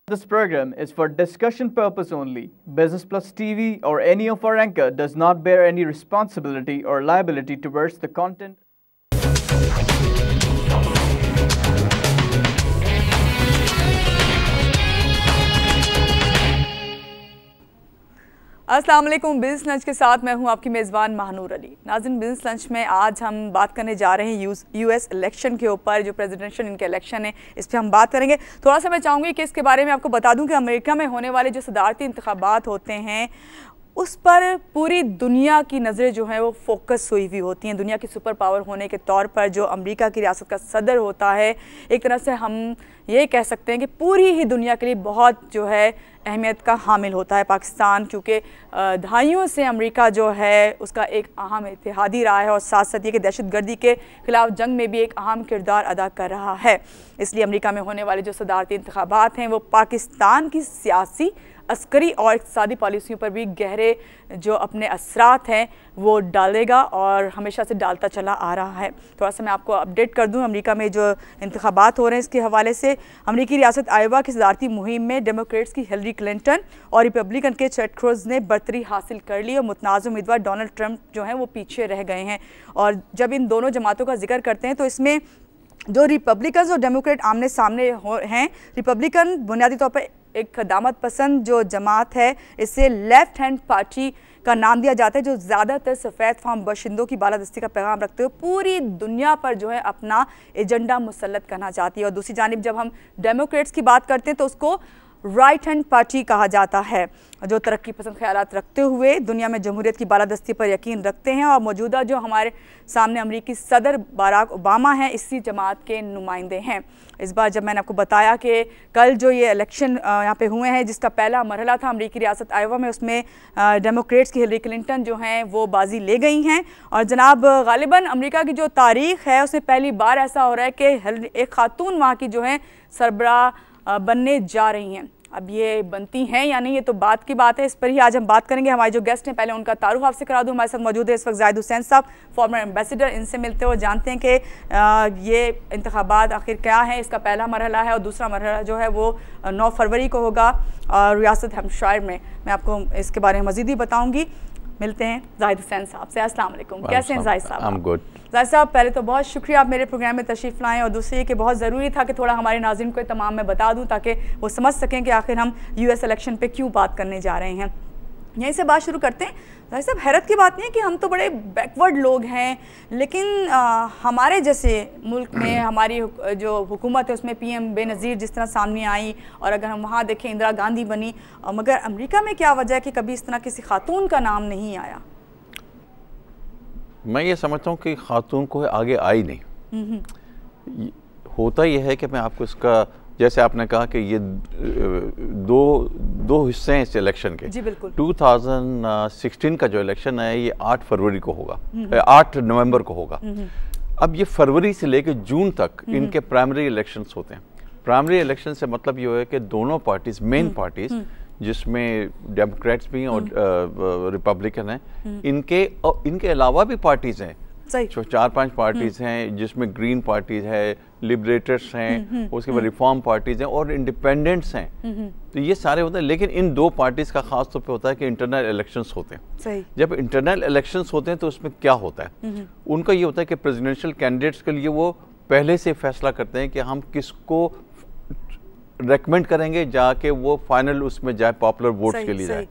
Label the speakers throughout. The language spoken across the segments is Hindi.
Speaker 1: This program is for discussion purpose only. Business Plus TV or any of our anchor does not bear any responsibility or liability towards the content.
Speaker 2: अस्सलाम वालेकुम। बिज़नेस लंच के साथ मैं हूं आपकी मेज़बान महानूर अली। नाज़रीन, बिज़नेस लंच में आज हम बात करने जा रहे हैं यूएस इलेक्शन के ऊपर। जो प्रेसिडेंशियल इनके इलेक्शन है, इस पर हम बात करेंगे। थोड़ा सा मैं चाहूँगी कि इसके बारे में आपको बता दूं कि अमेरिका में होने वाले जो सदारती इंतखाबात होते हैं उस पर पूरी दुनिया की नज़रें जो हैं वो फोकस हुई हुई होती हैं। दुनिया की सुपर पावर होने के तौर पर जो अमेरिका की रियासत का सदर होता है, एक तरह से हम ये कह सकते हैं कि पूरी ही दुनिया के लिए बहुत जो है अहमियत का हामिल होता है पाकिस्तान, क्योंकि दहाइयों से अमेरिका जो है उसका एक अहम इत्तेहादी रहा है और साथ साथ ये कि दहशतगर्दी के ख़िलाफ़ जंग में भी एक अहम किरदार अदा कर रहा है। इसलिए अमेरिका में होने वाले जो सदारती इंतखाबात हैं वो पाकिस्तान की सियासी, अस्करी और इक़्तिसादी पॉलिसियों पर भी गहरे जो अपने असरात हैं वो डालेगा और हमेशा से डालता चला आ रहा है। थोड़ा सा मैं आपको अपडेट कर दूं अमेरिका में जो इंतखाबात हो रहे हैं इसके हवाले से। अमेरिकी रियासत आयोवा की सदारती मुहिम में डेमोक्रेट्स की हिलरी क्लिंटन और रिपब्लिकन के टेड क्रूज़ ने बरतरी हासिल कर ली और मुतनाज़ उम्मीदवार डोनाल्ड ट्रंप जो हैं वो पीछे रह गए हैं। और जब इन दोनों जमातों का जिक्र करते हैं तो इसमें जो रिपब्लिकन और डेमोक्रेट आमने सामने हैं, रिपब्लिकन बुनियादी तौर पर एक खदामत पसंद जो जमात है, इससे लेफ़्ट हैंड पार्टी का नाम दिया जाता है, जो ज़्यादातर सफ़ेद फार्म बाशिंदों की बालादस्ती का पैगाम रखते हुए पूरी दुनिया पर जो है अपना एजेंडा मुसल्लत करना चाहती है। और दूसरी जानिब जब हम डेमोक्रेट्स की बात करते हैं तो उसको राइट हैंड पार्टी कहा जाता है, जो तरक्की पसंद ख्यालात रखते हुए दुनिया में जमहूरियत की बालादस्ती पर यकीन रखते हैं। और मौजूदा जो हमारे सामने अमरीकी सदर बराक ओबामा हैं, इसी जमात के नुमाइंदे हैं। इस बार जब मैंने आपको बताया कि कल जो ये इलेक्शन यहाँ पे हुए हैं जिसका पहला मरहला था अमरीकी रियासत आयोवा में, उसमें डेमोक्रेट्स की हिलरी क्लिंटन जो हैं वो बाजी ले गई हैं। और जनाब गालिबन अमेरिका की जो तारीख़ है उसमें पहली बार ऐसा हो रहा है कि एक खातून वहाँ की जो है सरबराह बनने जा रही हैं। अब ये बनती हैं या नहीं, ये तो बात की बात है, इस पर ही आज हम बात करेंगे। हमारे जो गेस्ट हैं, पहले उनका तारुफ आपसे करा दूं। हमारे साथ मौजूद है इस वक्त जाहिद हुसैन साहब, फॉर्मर एम्बेसडर। इनसे मिलते हुए जानते हैं कि ये इंतखाबात आखिर क्या है। इसका पहला मरहला है और दूसरा मरहला जो है वो 9 फरवरी को होगा और रियासत हैम्पशायर में। मैं आपको इसके बारे में मज़ीद ही बताऊँगी। मिलते हैं जाहिद हुसैन साहब से। अस्सलाम वालेकुम, कैसे हैं जाहिद साहब?
Speaker 3: गुड।
Speaker 2: जाहिद साहब, पहले तो बहुत शुक्रिया आप मेरे प्रोग्राम में तशरीफ़ लाएँ, और दूसरी ये कि बहुत ज़रूरी था कि थोड़ा हमारे नाज़रीन को तमाम मैं बता दूं ताकि वो समझ सकें कि आखिर हम यूएस इलेक्शन पे क्यों बात करने जा रहे हैं। यहीं से बात शुरू करते हैं। जाहिद साहब, हैरत की बात नहीं है कि हम तो बड़े बैकवर्ड लोग हैं, लेकिन हमारे जैसे मुल्क में हमारी जो हुकूमत है उसमें पीएम बेनज़ीर जिस तरह सामने आई, और अगर हम वहाँ देखें इंदिरा गांधी बनी, मगर अमेरिका में क्या वजह है कि कभी इस तरह किसी खातून का नाम नहीं आया?
Speaker 3: मैं ये समझता हूँ कि खातून को आगे आई नहीं। होता यह है कि मैं आपको इसका, जैसे आपने कहा कि ये दो हिस्से हैं इस इलेक्शन के।
Speaker 2: जी बिल्कुल।
Speaker 3: 2016 का जो इलेक्शन है ये 8 फरवरी को होगा, 8 नवंबर को होगा। अब ये फरवरी से लेकर जून तक इनके प्राइमरी इलेक्शंस होते हैं। प्राइमरी इलेक्शन से मतलब ये है कि दोनों पार्टीज, मेन पार्टीज जिसमें डेमोक्रेट्स भी और रिपब्लिकन हैं, इनके अलावा भी पार्टीज हैं, 4-5 पार्टीज हैं जिसमें ग्रीन पार्टीज है, लिबरेटर्स हैं, उसके बाद रिफॉर्म पार्टीज हैं और इंडिपेंडेंट्स हैं। तो ये सारे होते हैं। लेकिन इन दो पार्टीज का खास तौर पे होता है कि इंटरनल इलेक्शंस होते हैं। जब इंटरनल इलेक्शंस होते हैं तो उसमें क्या होता है, उनका ये होता है कि प्रेसिडेंशियल कैंडिडेट्स के लिए वो पहले से फैसला करते हैं कि हम किसको रेकमेंड करेंगे जाके वो फाइनल उसमें जाए, पॉपुलर वोट्स के लिए जाए।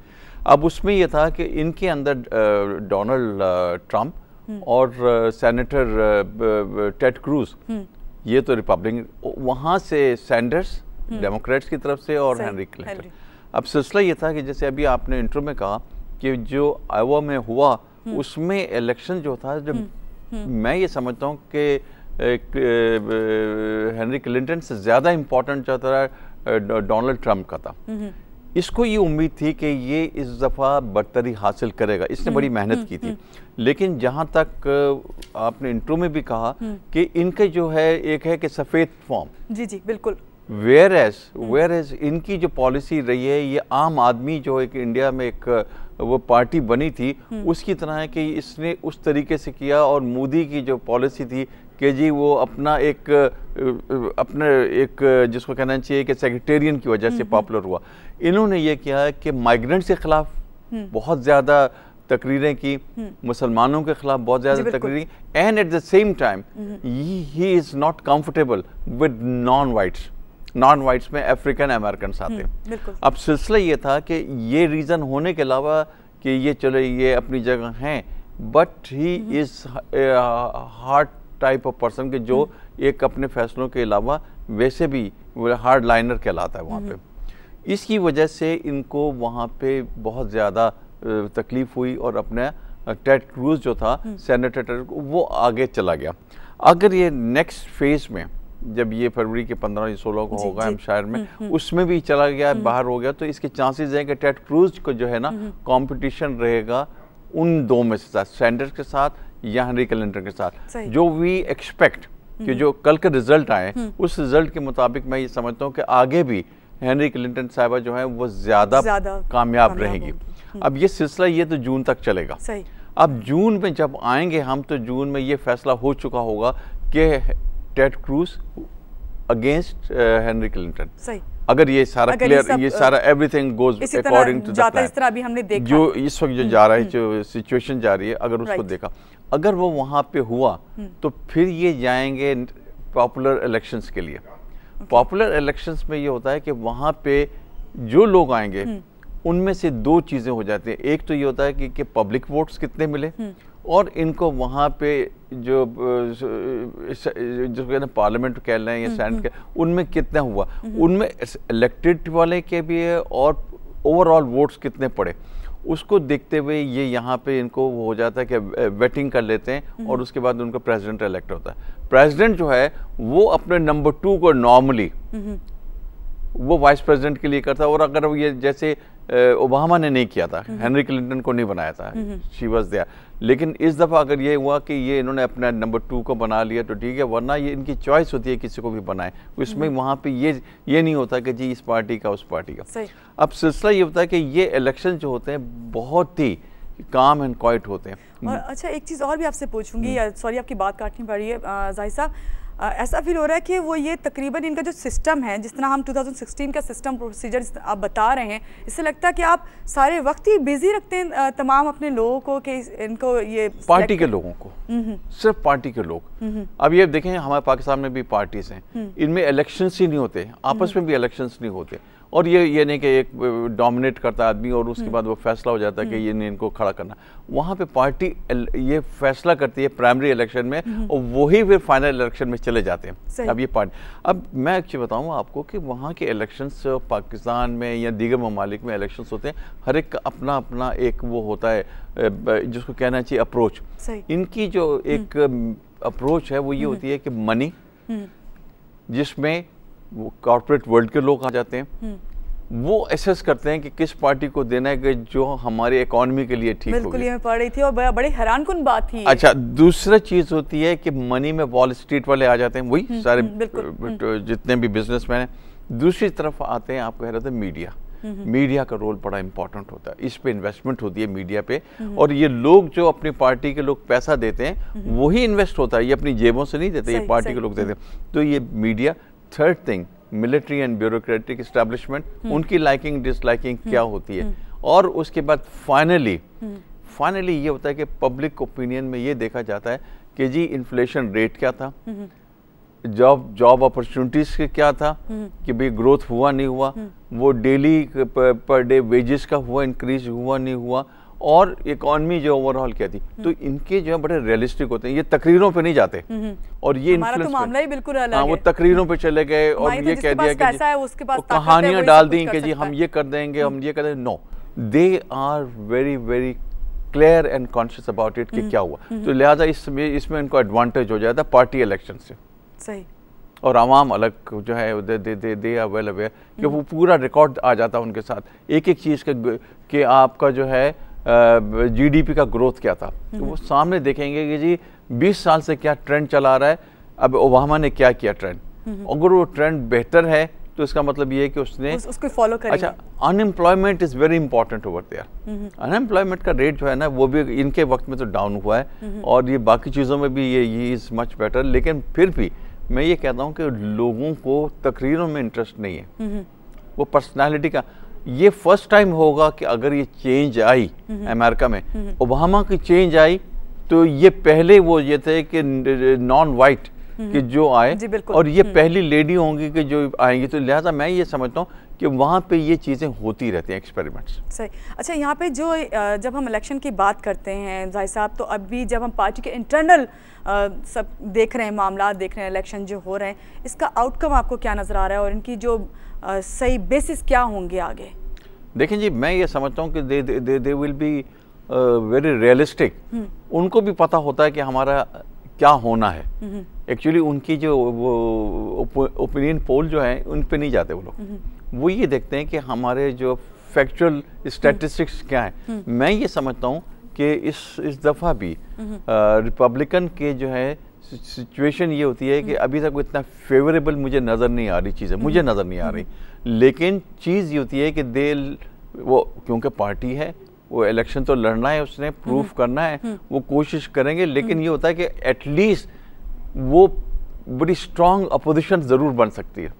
Speaker 3: अब उसमें ये था कि इनके अंदर डोनाल्ड ट्रंप और सेनेटर टेड क्रूज, ये तो रिपब्लिकन, वहाँ से सैंडर्स डेमोक्रेट्स की तरफ से और हेनरी क्लिंटन। अब सिलसिला ये था कि जैसे अभी आपने इंट्रो में कहा कि जो आयोवा में हुआ उसमें इलेक्शन जो था, जब मैं ये समझता हूँ कि हेनरी क्लिंटन से ज़्यादा इम्पोर्टेंट जो था डोनाल्ड ट्रंप का था। इसको ये उम्मीद थी कि ये इस दफ़ा बरतरी हासिल करेगा, इसने बड़ी मेहनत की थी। लेकिन जहाँ तक आपने इंट्रो में भी कहा कि इनके जो है एक है कि सफ़ेद फॉर्म,
Speaker 2: जी जी बिल्कुल,
Speaker 3: वेयर एज इनकी जो पॉलिसी रही है, ये आम आदमी जो एक इंडिया में एक वो पार्टी बनी थी उसकी तरह है कि इसने उस तरीके से किया। और मोदी की जो पॉलिसी थी कि जी वो अपना एक जिसको कहना चाहिए कि सेक्रेटेरियन की वजह से पॉपुलर हुआ। इन्होंने ये किया है कि माइग्रेंट्स के खिलाफ बहुत ज़्यादा तकरीरें की, मुसलमानों के खिलाफ बहुत ज़्यादा तकरीरें, and at the same time he is not comfortable with non whites में अफ्रीकन अमेरिकन आते हैं। अब सिलसिला ये था कि ये रीज़न होने के अलावा कि ये चलो ये अपनी जगह हैं, but he is hard type of person के जो एक अपने फैसलों के अलावा वैसे भी हार्ड लाइनर कहलाता है वहाँ पे। इसकी वजह से इनको वहाँ पे बहुत ज़्यादा तकलीफ हुई और अपने टेड क्रूज जो था सेनेटर वो आगे चला गया। अगर ये नेक्स्ट फेज में जब ये फरवरी के 15 या 16 को होगा हैम्पशायर में, उसमें भी चला गया, बाहर हो गया, तो इसके चांसेस हैं कि टेड क्रूज को जो है ना कंपटीशन रहेगा उन दो में से साथ, सैंडर्स के साथ या हेनरी क्लिंटन के साथ। जो वी एक्सपेक्ट कि जो कल के रिजल्ट आए उस रिजल्ट के मुताबिक मैं ये समझता हूँ कि आगे भी हेनरी क्लिंटन साहिबा जो है वो ज्यादा कामयाब रहेंगी। अब ये सिलसिला ये तो जून तक चलेगा। अब जून में जब आएंगे हम, तो जून में ये फैसला हो चुका होगा कि Ted Cruz against Henry Clinton. अगर ये सारा क्लियर, ये सारा everything goes according to the plan, इस तरह भी हमने देखा जो इस वक्त जो जा रहा है, जो सिचुएशन जा रही है, अगर उसको देखा, अगर वो वहां पे हुआ तो फिर ये जाएंगे पॉपुलर इलेक्शंस के लिए। पॉपुलर इलेक्शंस में ये होता है कि वहां पे जो लोग आएंगे उनमें से दो चीजें हो जाती हैं। एक तो ये होता है कि पब्लिक वोट्स कितने मिले, और इनको वहाँ पे जो कहते हैं पार्लियामेंट कह लें या सेनेट के, उनमें कितना हुआ, उनमें इलेक्टेड वाले के भी है और ओवरऑल वोट्स कितने पड़े, उसको देखते हुए ये यहाँ पे इनको हो जाता है कि वेटिंग कर लेते हैं और उसके बाद उनका प्रेसिडेंट इलेक्ट होता है। प्रेसिडेंट जो है वो अपने नंबर 2 को नॉर्मली वो वाइस प्रेसिडेंट के लिए करता है, और अगर वो ये जैसे ओबामा ने नहीं किया था, हेनरी क्लिंटन को नहीं बनाया था, शी वाज देयर, लेकिन इस दफ़ा अगर ये हुआ कि ये इन्होंने अपना नंबर 2 को बना लिया तो ठीक है, वरना ये इनकी चॉइस होती है किसी को भी बनाए, इसमें वहाँ पे ये नहीं होता कि जी इस पार्टी का उस पार्टी का। अब सिलसिला ये होता है कि ये इलेक्शन जो होते हैं बहुत ही काम एंड क्वाइट होते हैं।
Speaker 2: और अच्छा एक चीज़ और भी आपसे पूछूंगी, सॉरी आपकी बात काटनी पड़ रही है जाहिद साहब, ऐसा फील हो रहा है कि वो ये तकरीबन इनका जो सिस्टम है, जिस तरह हम 2016 का सिस्टम प्रोसीजर आप बता रहे हैं, इससे लगता है कि आप सारे वक्त ही बिजी रखते हैं तमाम अपने लोगों को कि इनको ये
Speaker 3: पार्टी के लोगों को, सिर्फ पार्टी के लोग। अब ये देखें हमारे पाकिस्तान में भी पार्टीज हैं, इनमें इलेक्शंस ही नहीं होते, आपस में भी इलेक्शंस नहीं होते, और ये नहीं कि एक डोमिनेट करता आदमी और उसके बाद वो फैसला हो जाता है कि ये नहीं इनको खड़ा करना। वहाँ पे पार्टी ये फैसला करती है प्राइमरी इलेक्शन में, और वही फिर फाइनल इलेक्शन में चले जाते हैं। अब ये पार्टी, अब मैं एक्चुअली बताऊँ आपको कि वहाँ के इलेक्शंस पाकिस्तान में या दीगर ममालिक में इलेक्शंस होते हैं, हर एक का अपना अपना एक वो होता है जिसको कहना चाहिए अप्रोच। इनकी जो एक अप्रोच है वो ये होती है कि मनी, जिसमें कॉर्पोरेट वर्ल्ड के लोग आ जाते हैं, वो एसेस करते हैं कि किस पार्टी को देना है कि जो हमारी इकोनॉमी के लिए ठीक होगी। बिल्कुल, ये पढ़ रही थी और बड़े हैरानकुन बात थी। अच्छा, दूसरा चीज होती है कि मनी में वॉल स्ट्रीट वाले आ जाते हैं, वही सारे जितने भी बिजनेसमैन हैं। दूसरी तरफ आते हैं, आप कह रहे थे मीडिया का रोल बड़ा इंपॉर्टेंट होता है, इस पे इन्वेस्टमेंट होती है मीडिया पे, और ये लोग जो अपनी पार्टी के लोग पैसा देते हैं वही इन्वेस्ट होता है, ये अपनी जेबों से नहीं देते, ये पार्टी के लोग देते हैं। तो ये media. Third thing, military and bureaucratic establishment, उनकी लाइकिंग डिसलाइकिंग क्या होती है, और उसके बाद फाइनली ये होता है कि पब्लिक ओपिनियन में ये देखा जाता है कि जी इन्फ्लेशन रेट क्या था, जॉब अपॉर्चुनिटीज क्या था, कि भाई ग्रोथ हुआ नहीं हुआ, वो डेली पर डे वेजेस का हुआ इंक्रीज हुआ नहीं हुआ, और इकोनॉमी जो ओवरऑल क्या थी। तो इनके जो है बड़े रियलिस्टिक होते हैं, ये तकरीरों पे नहीं जाते, और ये
Speaker 2: हमारा तो मामला ही बिल्कुल अलग है।
Speaker 3: वो तकरीरों पे चले गए और ये कह दिया कि कहानियां डाल दी कि जी हम ये कर देंगे, हम ये कर देंगे। No, they are very very clear and conscious about it कि क्या हुआ। तो लिहाजा इसमें इनको एडवांटेज हो जाता है पार्टी इलेक्शन से। सही। और आवाम अलग जो है दे आर वेल अवेयर कि वो पूरा रिकॉर्ड आ जाता है उनके साथ, एक एक चीज़ के आपका जो है जीडीपी का ग्रोथ क्या था, तो वो सामने देखेंगे कि जी 20 साल से क्या ट्रेंड चला रहा है, अब ओबामा ने क्या किया ट्रेंड, अगर वो ट्रेंड बेहतर है तो इसका मतलब ये है कि उसने
Speaker 2: उसको फॉलो करेंगे।
Speaker 3: अच्छा, unemployment is very important over there. Unemployment का रेट जो है ना वो भी इनके वक्त में तो डाउन हुआ है और ये बाकी चीज़ों में भी ये इज़ मच बेटर, लेकिन फिर भी मैं ये कहता हूँ कि लोगों को तकरीरों में इंटरेस्ट नहीं है, वो पर्सनालिटी का। ये फर्स्ट टाइम होगा कि अगर ये चेंज आई अमेरिका में, ओबामा की चेंज आई तो ये पहले वो ये थे कि नॉन वाइट कि जो आए और ये पहली लेडी होंगी कि जो आएंगी, तो लिहाजा मैं ये समझता हूँ कि वहाँ पे ये चीज़ें होती रहती हैं, एक्सपेरिमेंट्स।
Speaker 2: सही। अच्छा, यहाँ पे जो जब हम इलेक्शन की बात करते हैं जाहिर साहब, तो अभी जब हम पार्टी के इंटरनल सब देख रहे हैं, मामला देख रहे हैं, इलेक्शन जो हो रहे हैं, इसका आउटकम आपको क्या नज़र आ रहा है और इनकी जो सही बेसिस क्या होंगे आगे?
Speaker 3: देखें जी, मैं ये समझता हूँ कि they will be very realistic. उनको भी पता होता है कि हमारा क्या होना है। एक्चुअली उनकी जो वो ओपिनियन पोल जो है उन पे नहीं जाते वो लोग, वो ये देखते हैं कि हमारे जो फैक्चुअल स्टैटिस्टिक्स क्या है। मैं ये समझता हूँ कि इस दफ़ा भी रिपब्लिकन के जो है सिचुएशन ये होती है कि अभी तक इतना फेवरेबल मुझे नज़र नहीं आ रही चीज़ें, मुझे नज़र नहीं आ रही, लेकिन चीज़ ये होती है कि वो क्योंकि पार्टी है, वो इलेक्शन तो लड़ना है, उसने प्रूफ करना है, वो कोशिश करेंगे, लेकिन ये होता है कि एटलीस्ट वो बड़ी स्ट्रांग अपोजिशन ज़रूर बन सकती है।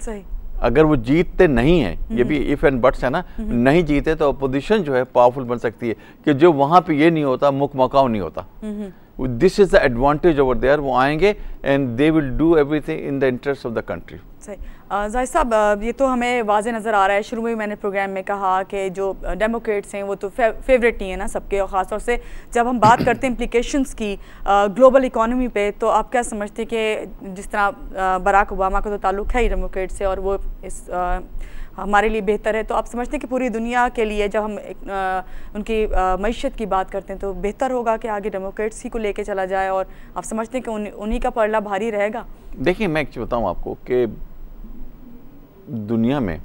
Speaker 2: सही।
Speaker 3: अगर वो जीतते नहीं हैं, ये भी इफ एंड बट्स है ना, नहीं जीते तो अपोजिशन जो है पावरफुल बन सकती है कि जो वहाँ पे ये नहीं होता, मुकमकाव नहीं होता। This is the advantage over there. वो आएंगे and they will do everything in the interest of the country.
Speaker 2: सही। जाहिर साहब, ये तो हमें वाज़े नज़र आ रहा है, शुरू में भी मैंने प्रोग्राम में कहा कि जो डेमोक्रेट्स हैं वो तो फेवरेट ही है ना सबके, और ख़ासतौर से जब हम बात करते हैं इम्प्लिकेशंस की ग्लोबल इकोनॉमी पे, तो आप क्या समझते हैं कि जिस तरह बराक ओबामा का तो ताल्लुक़ है ही डेमोक्रेट से और वो इस हमारे लिए बेहतर है, तो आप समझते हैं कि पूरी दुनिया के लिए जब हम उनकी मईशत की बात करते हैं तो बेहतर होगा कि आगे डेमोक्रेट्स ही को लेके चला जाए, और आप समझते हैं कि उन्हीं का पलड़ा भारी रहेगा?
Speaker 3: देखिए, मैं एक चीज़ बताऊँ आपको कि दुनिया में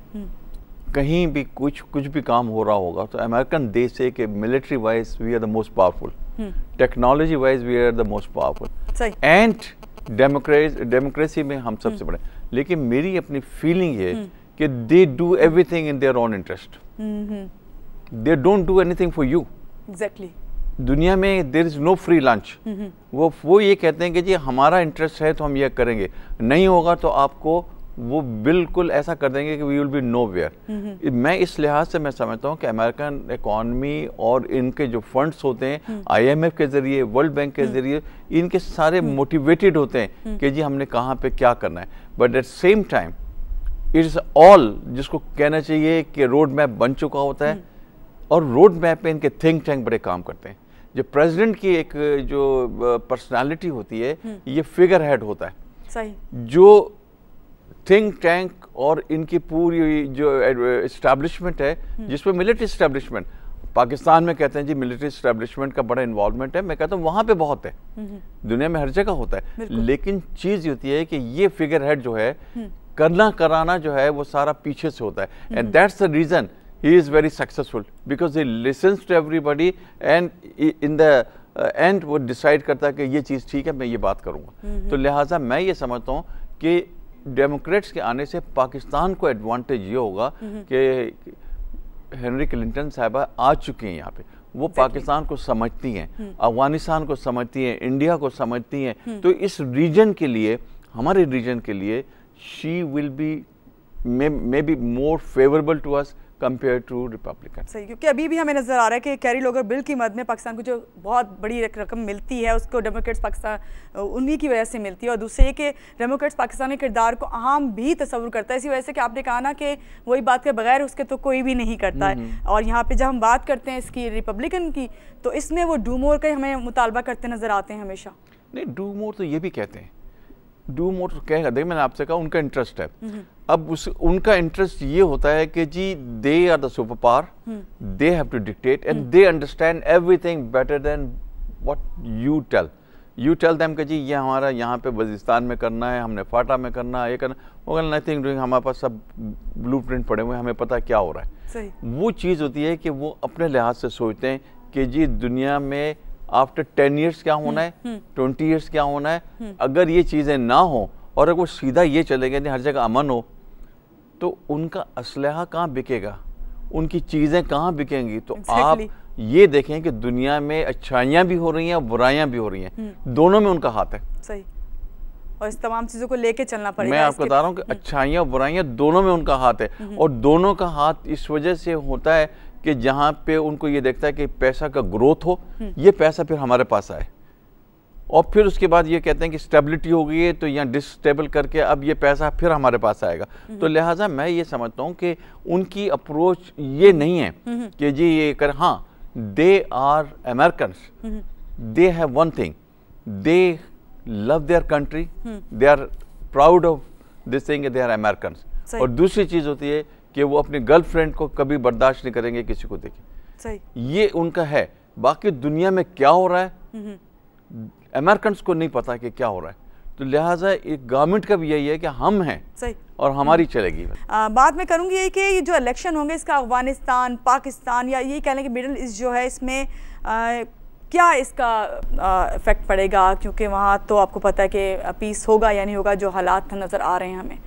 Speaker 3: कहीं भी कुछ भी काम हो रहा होगा तो अमेरिकन देश है कि military wise we are the most powerful, technology wise we are the most powerful, and democracy में हम सबसे बड़े। लेकिन मेरी अपनी फीलिंग है कि they do everything in their own interest, they don't do anything for you.
Speaker 2: Exactly.
Speaker 3: दुनिया में there is no free lunch. वो ये कहते हैं कि जी हमारा इंटरेस्ट है तो हम ये करेंगे, नहीं होगा तो आपको वो बिल्कुल ऐसा कर देंगे कि वी विल बी नोवेयर। मैं इस लिहाज से मैं समझता हूँ कि अमेरिकन इकॉनमी और इनके जो फंड्स होते हैं IMF के जरिए, वर्ल्ड बैंक के जरिए, इनके सारे मोटिवेटेड होते हैं कि जी हमने कहाँ पे क्या करना है। But at same time it's all, जिसको कहना चाहिए कि रोड मैप बन चुका होता है, और रोड मैप पे इनके थिंक टैंक बड़े काम करते हैं। जो प्रेसिडेंट की एक जो पर्सनालिटी होती है, ये फिगर हेड होता है।
Speaker 2: सही।
Speaker 3: जो थिंक टैंक और इनकी पूरी जो एस्टैब्लिशमेंट है, जिसमें मिलिट्री एस्टैब्लिशमेंट, पाकिस्तान में कहते हैं जी मिलिट्री एस्टैब्लिशमेंट का बड़ा इन्वॉल्वमेंट है, मैं कहता हूँ वहाँ पे बहुत है, दुनिया में हर जगह होता है। लेकिन चीज़ होती है कि ये फिगर हेड जो है, करना कराना जो है वो सारा पीछे से होता है, and that's the reason he is very successful, because he listens to everybody and in the end वो डिसाइड करता है कि ये चीज़ ठीक है, मैं ये बात करूँगा। तो लिहाजा मैं ये समझता हूँ कि डेमोक्रेट्स के आने से पाकिस्तान को एडवांटेज ये होगा कि हेनरी क्लिंटन साहबा आ चुकी हैं यहाँ पे, वो पाकिस्तान को समझती हैं, अफगानिस्तान को समझती हैं, इंडिया को समझती हैं, तो इस रीजन के लिए, हमारे रीजन के लिए she will be may be more favourable to us compare to Republican.
Speaker 2: सही, क्योंकि अभी भी हमें नजर आ रहा है कि कैरी लोगर बिल की मद में पाकिस्तान को जो बहुत बड़ी रकम मिलती है उसको डेमोक्रेट्स पाकिस्तान उन्हीं की वजह से मिलती है, और दूसरे ये कि डेमोक्रेट्स पाकिस्तान के किरदार को अहम भी तस्वुर करता है, इसी वजह से कि आपने कहा ना कि वही बात के बगैर उसके तो कोई भी नहीं करता है। और यहाँ पर जब हम बात करते हैं इसकी रिपब्लिकन की, तो इसमें वो डू मोर का हमें मुतालबा करते नजर आते हैं हमेशा।
Speaker 3: नहीं, डू मोर तो ये भी कहते हैं, डू मोर कहेगा, देखिए मैंने आपसे कहा उनका इंटरेस्ट है। अब उनका इंटरेस्ट ये होता है कि जी they are the super power, they have to dictate and they understand everything better than what you tell them कि जी ये हमारा यहाँ पे वजीस्तान में करना है, हमने फाटा में करना है, ये करना, वो कहना नथिंग डूइंग, हमारे पास सब ब्लूप्रिंट पड़े हुए हैं, हमें पता क्या हो रहा है।
Speaker 2: सही। वो
Speaker 3: चीज़ होती है कि वो अपने लिहाज से सोचते हैं कि जी दुनिया में आफ्टर 10 ईयर्स क्या होना है, 20 ईयर्स क्या होना है। अगर ये चीज़ें ना हो और अगर वो सीधा ये चले गए हर जगह अमन हो, तो उनका असलहा कहाँ बिकेगा, उनकी चीज़ें कहाँ बिकेंगी। तो आप ये देखें कि दुनिया में अच्छाइयाँ भी हो रही हैं और बुराइयाँ भी हो रही हैं, दोनों में उनका हाथ है।
Speaker 2: सही, और इस तमाम चीज़ों को लेके चलना पड़ेगा।
Speaker 3: मैं आपको बता रहा हूँ कि अच्छाइयाँ और बुराइयाँ दोनों में उनका हाथ है, और दोनों का हाथ इस वजह से होता है कि जहाँ पे उनको ये देखता है कि पैसा का ग्रोथ हो, ये पैसा फिर हमारे पास आए, और फिर उसके बाद ये कहते हैं कि स्टेबिलिटी हो गई है तो यहाँ डिस्टेबल करके अब ये पैसा फिर हमारे पास आएगा। तो लिहाजा मैं ये समझता हूँ कि उनकी अप्रोच ये नहीं है कि जी ये कर, हाँ they are Americans, they have one thing, they love their country, they are proud of this thing, they are Americans. और दूसरी चीज़ होती है कि वो अपने गर्लफ्रेंड को कभी बर्दाश्त नहीं करेंगे किसी को देखे, ये उनका है। बाकी दुनिया में क्या हो रहा है अमेरिकन्स को नहीं पता कि क्या हो रहा है। तो लिहाजा एक गवर्नमेंट का भी यही है कि हम हैं सही और हमारी चलेगी।
Speaker 2: बात मैं करूंगी यही कि ये जो इलेक्शन होंगे इसका अफगानिस्तान, पाकिस्तान या यही कह लें कि मिडिल ईस्ट जो है, इसमें क्या इसका इफेक्ट पड़ेगा, क्योंकि वहाँ तो आपको पता है कि पीस होगा या नहीं होगा, जो हालात नज़र आ रहे हैं हमें।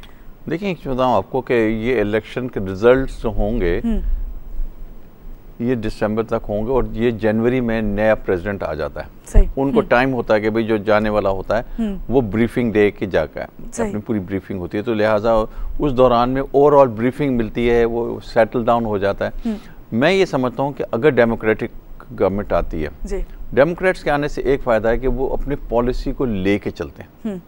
Speaker 3: देखिए बताऊँ आपको कि ये इलेक्शन के रिजल्ट्स होंगे ये दिसंबर तक होंगे, और ये जनवरी में नया प्रेसिडेंट आ जाता है। सही। उनको टाइम होता है कि भाई जो जाने वाला होता है वो ब्रीफिंग दे के जाकर अपनी पूरी ब्रीफिंग होती है, तो लिहाजा उस दौरान में ओवरऑल ब्रीफिंग मिलती है, वो सेटल डाउन हो जाता है। मैं ये समझता हूँ कि अगर डेमोक्रेटिक गवर्नमेंट आती है, डेमोक्रेट्स के आने से एक फ़ायदा है कि वो अपनी पॉलिसी को ले कर चलते हैं।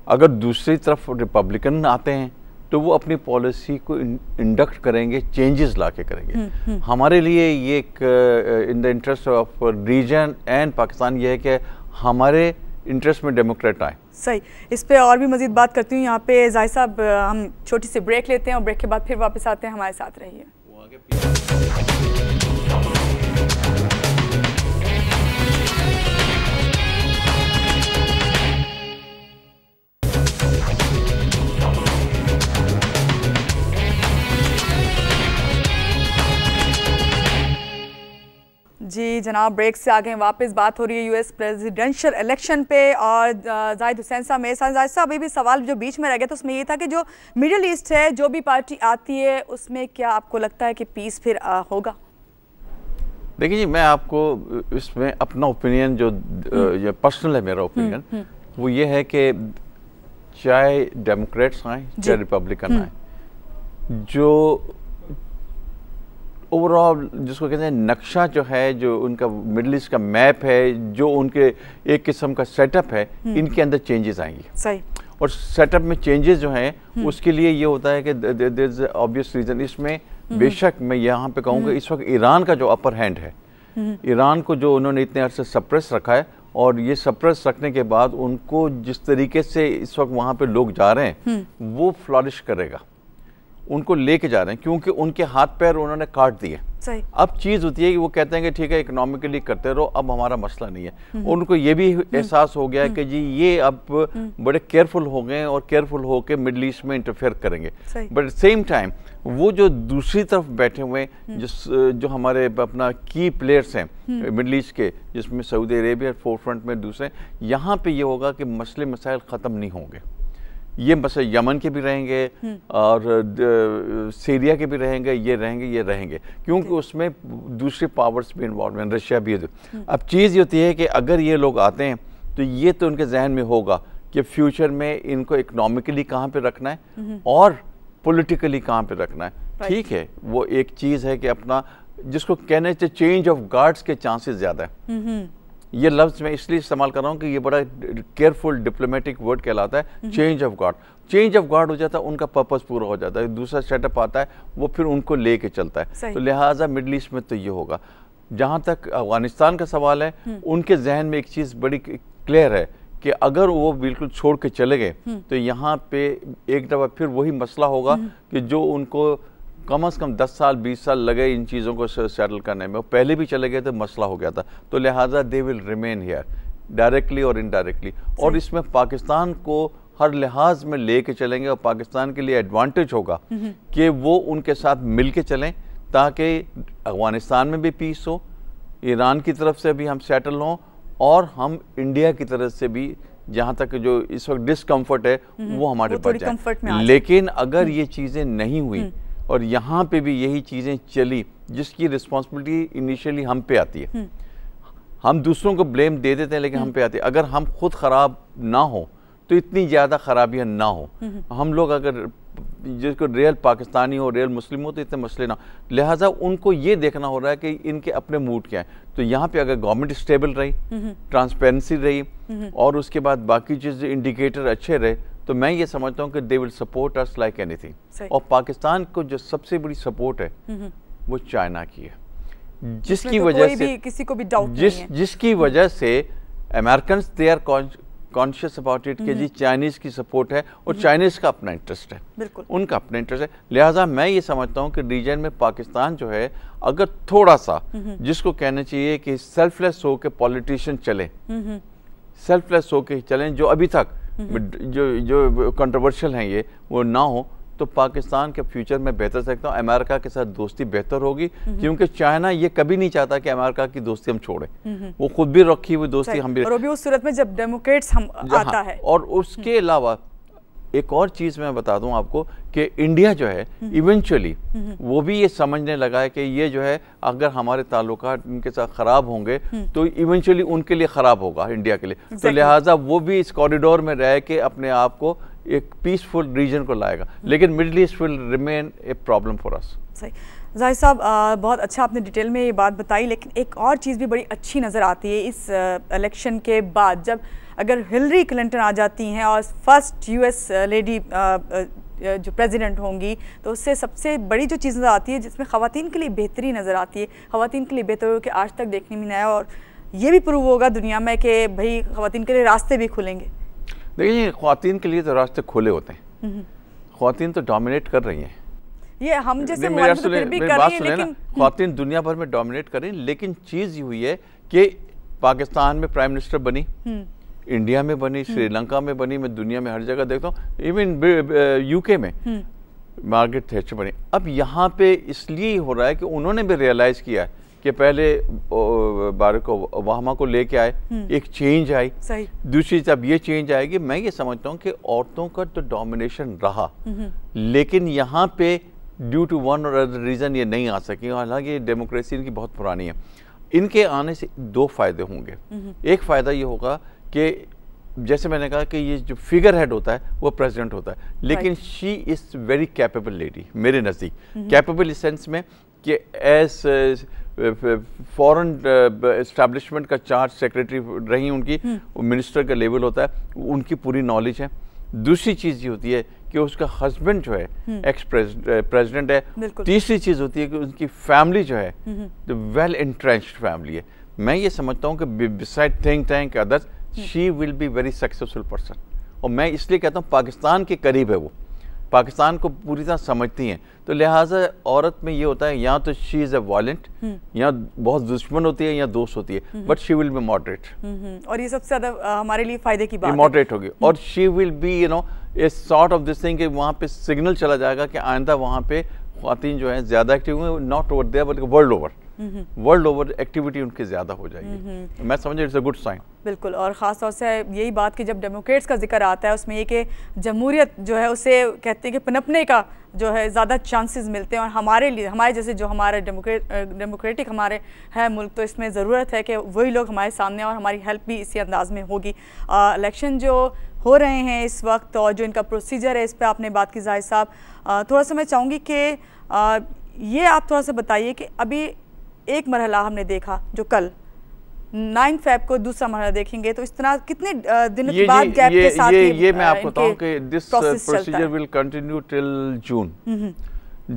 Speaker 3: अगर दूसरी तरफ रिपब्लिकन आते हैं तो वो अपनी पॉलिसी को इंडक्ट करेंगे, चेंजेस लाके करेंगे। हमारे लिए ये एक in the interest of region and Pakistan ये है कि हमारे इंटरेस्ट में डेमोक्रेट आए।
Speaker 2: सही, इस पे और भी मजीद बात करती हूँ। यहाँ पे जाहिद साहब हम छोटी सी ब्रेक लेते हैं और ब्रेक के बाद फिर वापस आते हैं, हमारे साथ रहिए। जी जनाब, ब्रेक से आगे वापस बात हो रही है यूएस प्रेसिडेंशियल इलेक्शन पे, और जाहिद हुसैन साहब मेरे साथ। जाहिद साहब, अभी भी सवाल जो बीच में रह गया था उसमें ये था कि जो मिडिल ईस्ट है, जो भी पार्टी आती है उसमें क्या आपको लगता है कि पीस फिर होगा?
Speaker 3: देखिए जी, मैं आपको इसमें अपना ओपिनियन जो पर्सनल है मेरा ओपिनियन, वो ये है कि चाहे डेमोक्रेट्स आए चाहे रिपब्लिकन आए, जो ओवरऑल जिसको कहते हैं नक्शा जो है, जो उनका मिडिल ईस्ट का मैप है, जो उनके एक किस्म का सेटअप है, इनके अंदर चेंजेस आएंगे। सही। और सेटअप में चेंजेस जो हैं उसके लिए ये होता है कि देयर इज ऑब्वियस रीजन। इसमें बेशक मैं यहाँ पे कहूँगा इस वक्त ईरान का जो अपर हैंड है, ईरान को जो उन्होंने इतने अरसे सप्रेस रखा है, और ये सप्रेस रखने के बाद उनको जिस तरीके से इस वक्त वहाँ पे लोग जा रहे हैं वो फ्लॉरिश करेगा, उनको लेके जा रहे हैं, क्योंकि उनके हाथ पैर उन्होंने काट दिए। सही। अब चीज़ होती है कि वो कहते हैं कि ठीक है इकोनॉमिकली करते रहो, अब हमारा मसला नहीं है। उनको ये भी एहसास हो गया कि जी ये अब बड़े केयरफुल हो गए और केयरफुल होकर मिडल ईस्ट में इंटरफेयर करेंगे। बट एट सेम टाइम वो जो दूसरी तरफ बैठे हुए जो हमारे अपना की प्लेयर्स हैं मिडल ईस्ट के, जिसमें सऊदी अरेबिया फोर फ्रंट में दूसरे, यहाँ पे ये होगा कि मसले मसाइल ख़त्म नहीं होंगे। ये मसले यमन के भी रहेंगे और सीरिया के भी रहेंगे, ये रहेंगे क्योंकि उसमें दूसरी पावर्स भी इन्वॉल्व हैं, रशिया भी है। अब चीज़ ये होती है कि अगर ये लोग आते हैं तो ये तो उनके जहन में होगा कि फ्यूचर में इनको इकोनॉमिकली कहाँ पे रखना है और पॉलिटिकली कहाँ पे रखना है। ठीक है, वो एक चीज़ है कि अपना जिसको कहने से चेंज ऑफ गार्ड्स के चांसेस ज़्यादा है। ये लफ्ज़ मैं इसलिए इस्तेमाल कर रहा हूँ कि ये बड़ा केयरफुल डिप्लोमेटिक वर्ड कहलाता है, change of guard. Change of guard हो जाता है, उनका पर्पस पूरा हो जाता है, दूसरा सेटअप आता है, वो फिर उनको लेके चलता है। तो लिहाजा मिडल ईस्ट में तो ये होगा। जहाँ तक अफगानिस्तान का सवाल है, उनके जहन में एक चीज़ बड़ी क्लियर है कि अगर वो बिल्कुल छोड़ के चले गए तो यहाँ पे एक दफ़ा फिर वही मसला होगा कि जो उनको कम से कम 10 साल 20 साल लगे इन चीज़ों को सेटल करने में, पहले भी चले गए तो मसला हो गया था। तो लिहाजा they will remain here directly और इनडायरेक्टली, और इसमें पाकिस्तान को हर लिहाज में लेके चलेंगे, और पाकिस्तान के लिए एडवांटेज होगा कि वो उनके साथ मिल के चलें ताकि अफगानिस्तान में भी पीस हो, ईरान की तरफ से भी हम सेटल हों, और हम इंडिया की तरफ से भी जहाँ तक जो इस वक्त डिस्कम्फर्ट है वो हमारे बच जाए। लेकिन अगर ये चीज़ें नहीं हुई और यहाँ पे भी यही चीज़ें चली, जिसकी रिस्पॉन्सिबिलिटी इनिशियली हम पे आती है, हम दूसरों को ब्लेम दे देते हैं लेकिन हम पे आती है। अगर हम खुद ख़राब ना हो तो इतनी ज़्यादा खराबियाँ ना हो। हम लोग अगर जिसको रियल पाकिस्तानी हो, रियल मुस्लिम हो, तो इतने मसले ना, लिहाजा उनको ये देखना हो रहा है कि इनके अपने मूड क्या है। तो यहाँ पे अगर गवर्नमेंट स्टेबल रही, ट्रांसपेरेंसी रही और उसके बाद बाकी चीज़ इंडिकेटर अच्छे रहे, तो मैं ये समझता हूँ कि they will support us like anything. और पाकिस्तान को जो सबसे बड़ी सपोर्ट है वो चाइना की है, जिसकी वजह से
Speaker 2: किसी को भी डाउट
Speaker 3: जिसकी वजह से American they are conscious about it कि जी चाइनीज़ की सपोर्ट है और चाइनीज़ का अपना इंटरेस्ट है, बिल्कुल उनका अपना इंटरेस्ट है। लिहाजा मैं ये समझता हूँ कि रीजन में पाकिस्तान जो है, अगर थोड़ा सा जिसको कहना चाहिए कि सेल्फलेस हो के पॉलिटिशियन चले, सेल्फलेस हो के चलें, जो अभी तक जो कंट्रोवर्शियल हैं ये वो ना हो, तो पाकिस्तान के फ्यूचर में बेहतर सकता हूँ। अमेरिका के साथ दोस्ती बेहतर होगी, क्योंकि चाइना ये कभी नहीं चाहता कि अमेरिका की दोस्ती हम छोड़ें। वो खुद भी रखी हुई दोस्ती हम भी,
Speaker 2: और भी उस सूरत में जब डेमोक्रेट्स हम आता है।
Speaker 3: और उसके अलावा एक और चीज़ मैं बता दूं आपको कि इंडिया जो है इवेंचुअली वो भी ये समझने लगा है कि ये जो है अगर हमारे ताल्लुकात उनके साथ ख़राब होंगे तो इवेंचुअली उनके लिए ख़राब होगा, इंडिया के लिए। तो लिहाजा वो भी इस कॉरिडोर में रह के अपने आप को एक पीसफुल रीजन को लाएगा, लेकिन middle east will remain a problem for us.
Speaker 2: सही जाहिद साहब, बहुत अच्छा आपने डिटेल में ये बात बताई, लेकिन एक और चीज़ भी बड़ी अच्छी नज़र आती है इस इलेक्शन के बाद, जब अगर हिलरी क्लिंटन आ जाती हैं और फर्स्ट यूएस लेडी जो प्रेसिडेंट होंगी, तो उससे सबसे बड़ी जो चीज़ नज़र आती है जिसमें ख़वातीन के लिए बेहतरी नज़र आती है, ख़वातीन के लिए बेहतर हो कि आज तक देखने में नहीं आया, और ये भी प्रूव होगा दुनिया में कि भाई ख़वातीन के लिए रास्ते भी खुलेंगे।
Speaker 3: देखिए, ख़वातीन के लिए तो रास्ते खुले होते हैं, ख़वातीन तो डोमिनेट कर रही हैं।
Speaker 2: ये हम जैसे तो फिर भी कर रही हैं, लेकिन
Speaker 3: ख़वातीन दुनिया भर में डोमिनेट कर रही हैं। लेकिन चीज़ ये हुई है कि पाकिस्तान में प्राइम मिनिस्टर बनी, इंडिया में बनी, श्रीलंका में बनी, मैं दुनिया में हर जगह देखता हूँ, इवन यूके में मार्गरेट थैचर बनी। अब यहाँ पे इसलिए हो रहा है कि उन्होंने भी रियलाइज़ किया है कि पहले बाराक ओबामा को लेके आए, एक चेंज आई। दूसरी जब ये चेंज आएगी, मैं ये समझता हूँ कि औरतों का तो डोमिनेशन रहा, लेकिन यहाँ पे ड्यू टू वन और अदर रीज़न ये नहीं आ सकी। हालांकि डेमोक्रेसी इनकी बहुत पुरानी है। इनके आने से दो फायदे होंगे। एक फ़ायदा ये होगा कि जैसे मैंने कहा कि ये जो फिगर हेड होता है वो प्रेसिडेंट होता है, लेकिन she is very capable lady मेरे नज़दीक। कैपेबल इस सेंस में कि एज फॉरेन एस्टैब्लिशमेंट का चार्ज सेक्रेटरी रही उनकी, मिनिस्टर का लेवल होता है, उनकी पूरी नॉलेज है। दूसरी चीज़ ये होती है कि उसका हस्बैंड जो है एक्स प्रेसिडेंट है। तीसरी चीज़ होती है कि उनकी फैमिली जो है जो वेल इंट्रेंच्ड फैमिली है। मैं ये समझता हूँ कि beside think tank others she will be very successful person. और मैं इसलिए कहता हूँ पाकिस्तान के करीब है वो, पाकिस्तान को पूरी तरह समझती हैं। तो लिहाजा औरत में ये होता है या तो शी इज़ अ वायलेंट, या बहुत दुश्मन होती है या दोस्त होती है, but she will B moderate.
Speaker 2: और ये सबसे ज़्यादा हमारे लिए फ़ायदे की बात है,
Speaker 3: मॉडरेट होगी। और she will B you know a sort of this thing कि वहाँ पे सिग्नल चला जाएगा कि आइंदा वहाँ पे ख़वातीन जो है ज़्यादा एक्टिव हुए, नॉट ओवर देयर बल्कि वर्ल्ड ओवर एक्टिविटी उनकी ज़्यादा हो जाएगी। मैं समझ इट्स अ गुड साइन।
Speaker 2: बिल्कुल, और ख़ास तौर से यही बात कि जब डेमोक्रेट्स का जिक्र आता है उसमें ये कि जमहूरियत जो है उसे कहते हैं कि पनपने का जो है ज़्यादा चांसेस मिलते हैं, और हमारे लिए, हमारे जैसे जो हमारे डेमोक्रेटिक हमारे है मुल्क, तो इसमें ज़रूरत है कि वही लोग हमारे सामने और हमारी हेल्प भी इसी अंदाज में होगी। इलेक्शन जो हो रहे हैं इस वक्त और जो इनका प्रोसीजर है, इस पर आपने बात की जाहिद साहब। थोड़ा सा मैं चाहूँगी कि ये आप थोड़ा सा बताइए कि अभी एक मरहला हमने देखा जो कल 9 फ़रवरी को दूसरा मरहला देखेंगे, तो इस तरह कितने दिनों के बाद गैप के साथ
Speaker 3: ये मैं आपको बताऊं कि this procedure will continue till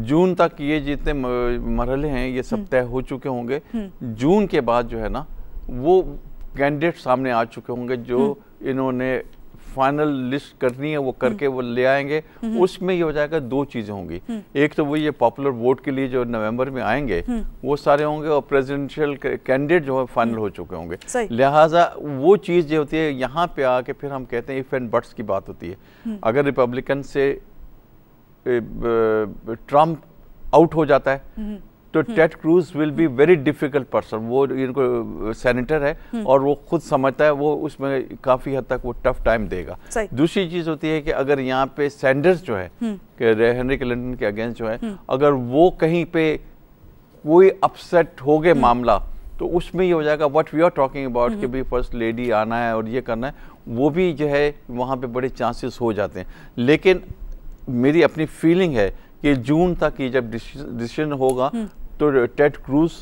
Speaker 3: June तक। ये जितने मरहले हैं ये सब तय हो चुके होंगे। जून के बाद जो है ना वो कैंडिडेट सामने आ चुके होंगे जो इन्होंने फाइनल लिस्ट करनी है, वो करके वो ले आएंगे। उसमें ये हो जाएगा, दो चीज़ें होंगी। एक तो वही ये पॉपुलर वोट के लिए जो नवंबर में आएंगे वो सारे होंगे, और प्रेसिडेंशियल कैंडिडेट जो है फाइनल हो चुके होंगे। लिहाजा वो चीज़ जो होती है यहाँ पे आके फिर हम कहते हैं इफ एंड बट्स की बात होती है। अगर रिपब्लिकन से ट्रम्प आउट हो जाता है तो Ted Cruz will be very difficult person. वो इनको सेनेटर है और वो खुद समझता है, वो उसमें काफ़ी हद तक वो टफ टाइम देगा। दूसरी चीज़ होती है कि अगर यहाँ पे सैंडर्स जो है हेनरी क्लिंटन के अगेंस्ट जो है, अगर वो कहीं पे कोई अपसेट हो गए मामला, तो उसमें ये हो जाएगा what we are talking about कि भाई फर्स्ट लेडी आना है और ये करना है, वो भी जो है वहाँ पे बड़े चांसेस हो जाते हैं। लेकिन मेरी अपनी फीलिंग है कि जून तक ये जब डिसीजन होगा तो टेड क्रूज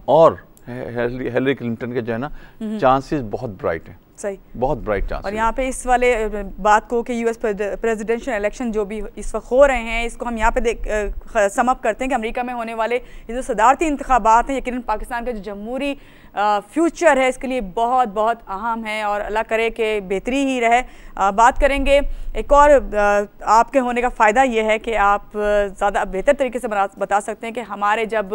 Speaker 3: और हिलरी क्लिंटन के जो है ना चांसेस बहुत ब्राइट हैं।
Speaker 2: सही,
Speaker 3: बहुत ब्राइट चांस।
Speaker 2: और यहाँ पे इस वाले बात को कि यूएस प्रेसिडेंशियल इलेक्शन जो भी इस वक्त हो रहे हैं, इसको हम यहाँ पे सम अप करते हैं कि अमेरिका में होने वाले ये जो सदारती इंतखाबात हैं, यकीनन पाकिस्तान का जो जमहूरी फ्यूचर है इसके लिए बहुत बहुत अहम है और अल्लाह करे कि बेहतरी ही रहे। बात करेंगे एक और आपके होने का फ़ायदा ये है कि आप ज़्यादा बेहतर तरीके से बता सकते हैं कि हमारे जब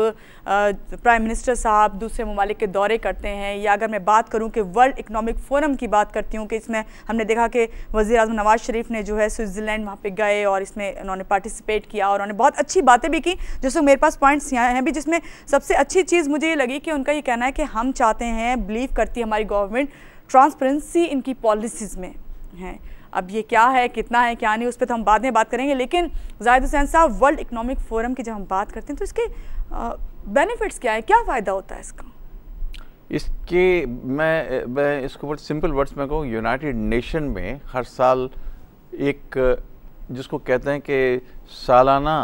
Speaker 2: प्राइम मिनिस्टर साहब दूसरे ममालिक के दौरे करते हैं, या अगर मैं बात करूं कि वर्ल्ड इकनॉमिक फोरम की बात करती हूं कि इसमें हमने देखा कि वज़ीर आज़म नवाज़ शरीफ ने जो है स्विट्ज़रलैंड वहाँ पे गए और इसमें उन्होंने पार्टिसिपेट किया और उन्होंने बहुत अच्छी बातें भी की, जिसमें मेरे पास पॉइंट्स यहाँ हैं भी, जिसमें सबसे अच्छी चीज़ मुझे ये लगी कि उनका ये कहना है कि हम चाहते हैं, बिलीव करती है हमारी गवर्नमेंट, ट्रांसपेरेंसी इनकी पॉलिसीज़ में है। अब ये क्या है, कितना है, क्या नहीं, उस पर तो हम बाद में बात करेंगे। लेकिन जाहिद हुसैन साहब, वर्ल्ड इकनॉमिक फोरम की जब हम बात करते हैं तो इसके बेनिफिट्स क्या है, क्या फ़ायदा होता है इसका?
Speaker 3: इसके मैं इसको बहुत सिंपल वर्ड्स में कहूँ, यूनाइटेड नेशन में हर साल एक जिसको कहते हैं कि सालाना